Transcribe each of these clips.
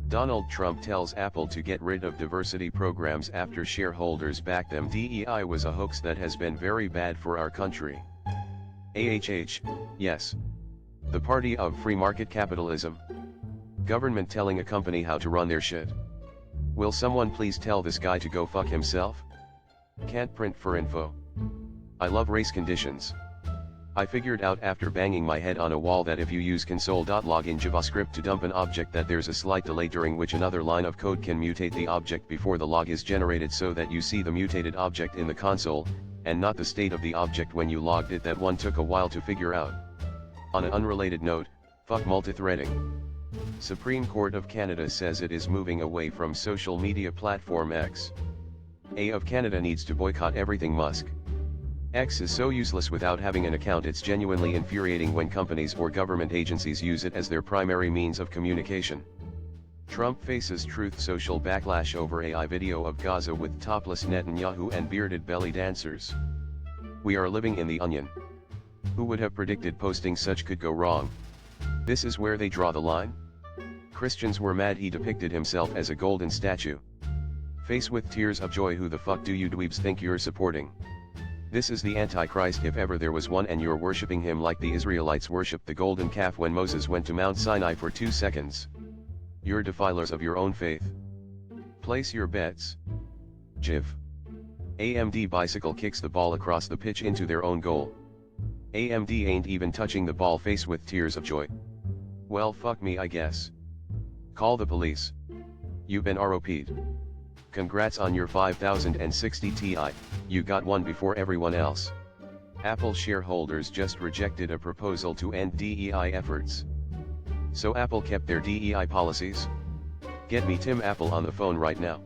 Donald Trump tells Apple to get rid of diversity programs after shareholders back them. DEI was a hoax that has been very bad for our country. Yes. The party of free market capitalism. Government telling a company how to run their shit. Will someone please tell this guy to go fuck himself? Can't print for info. I love race conditions. I figured out after banging my head on a wall that if you use console.log in JavaScript to dump an object, that there's a slight delay during which another line of code can mutate the object before the log is generated, so that you see the mutated object in the console, and not the state of the object when you logged it. That one took a while to figure out. On an unrelated note, fuck multithreading. Supreme Court of Canada says it is moving away from social media platform X. A of Canada needs to boycott everything Musk. X is so useless without having an account. It's genuinely infuriating when companies or government agencies use it as their primary means of communication. Trump faces Truth Social backlash over AI video of Gaza with topless Netanyahu and bearded belly dancers. We are living in the onion. Who would have predicted posting such could go wrong? This is where they draw the line? Christians were mad he depicted himself as a golden statue. Face with tears of joy. Who the fuck do you dweebs think you're supporting? This is the Antichrist if ever there was one, and you're worshipping him like the Israelites worshipped the golden calf when Moses went to Mount Sinai for 2 seconds. You're defilers of your own faith. Place your bets. Jiv. AMD bicycle kicks the ball across the pitch into their own goal. AMD ain't even touching the ball. Face with tears of joy. Well, fuck me, I guess. Call the police. You've been ROP'd. Congrats on your 5060 Ti, you got one before everyone else. Apple shareholders just rejected a proposal to end DEI efforts. So Apple kept their DEI policies? Get me Tim Apple on the phone right now.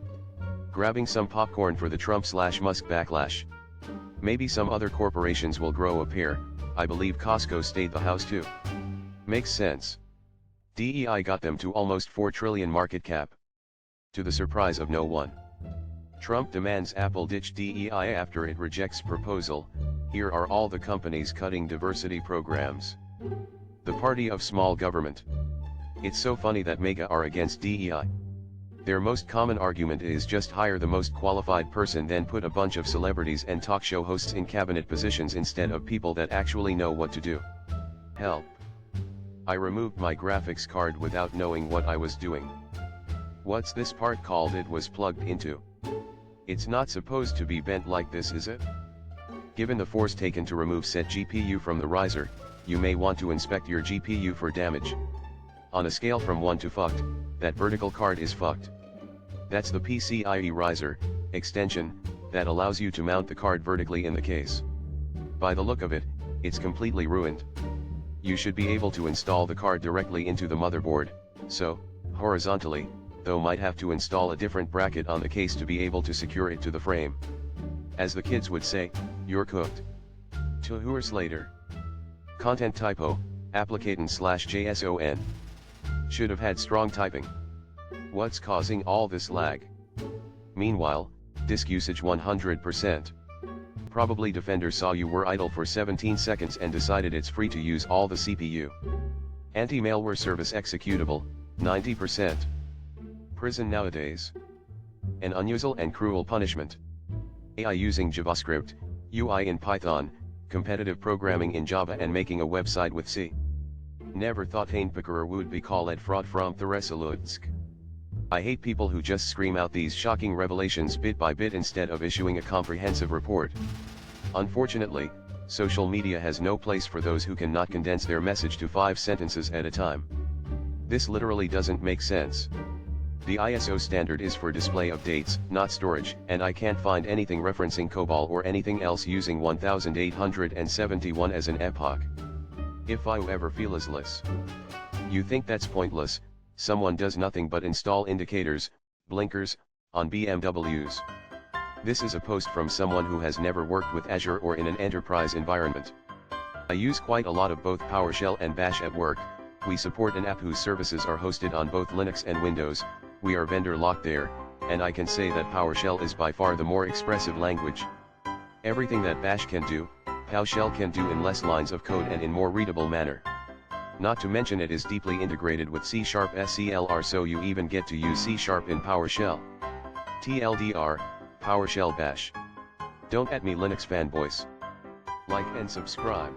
Grabbing some popcorn for the Trump/Musk backlash. Maybe some other corporations will grow a pair. I believe Costco stayed the house too. Makes sense. DEI got them to almost 4 trillion market cap. To the surprise of no one. Trump demands Apple ditch DEI after it rejects proposal. Here are all the companies cutting diversity programs. The party of small government. It's so funny that MAGA are against DEI. Their most common argument is just hire the most qualified person, then put a bunch of celebrities and talk show hosts in cabinet positions instead of people that actually know what to do. Help. I removed my graphics card without knowing what I was doing. What's this part called? It was plugged into. It's not supposed to be bent like this, is it? Given the force taken to remove said GPU from the riser, you may want to inspect your GPU for damage. On a scale from 1 to fucked, that vertical card is fucked. That's the PCIe riser extension that allows you to mount the card vertically in the case. By the look of it, it's completely ruined. You should be able to install the card directly into the motherboard, so, horizontally, though might have to install a different bracket on the case to be able to secure it to the frame. As the kids would say, you're cooked. 2 hours later. Content typo, applicaton/JSON. Should have had strong typing. What's causing all this lag? Meanwhile, disk usage 100%. Probably Defender saw you were idle for 17 seconds and decided it's free to use all the CPU. Anti-malware service executable, 90%. Prison nowadays. An unusual and cruel punishment. AI using JavaScript, UI in Python, competitive programming in Java, and making a website with C. Never thought Hainpicker would be called fraud from Theresalutsk. I hate people who just scream out these shocking revelations bit by bit instead of issuing a comprehensive report. Unfortunately, social media has no place for those who cannot condense their message to 5 sentences at a time. This literally doesn't make sense. The ISO standard is for display of dates, not storage, and I can't find anything referencing COBOL or anything else using 1871 as an epoch. If I ever feel useless. You think that's pointless? Someone does nothing but install indicators, blinkers, on BMWs. This is a post from someone who has never worked with Azure or in an enterprise environment. I use quite a lot of both PowerShell and Bash at work. We support an app whose services are hosted on both Linux and Windows. We are vendor locked there, and I can say that PowerShell is by far the more expressive language. Everything that Bash can do, PowerShell can do in less lines of code and in more readable manner. Not to mention it is deeply integrated with C# SCLR, so you even get to use C# in PowerShell. TLDR, PowerShell Bash. Don't at me Linux fanboys. Like and subscribe.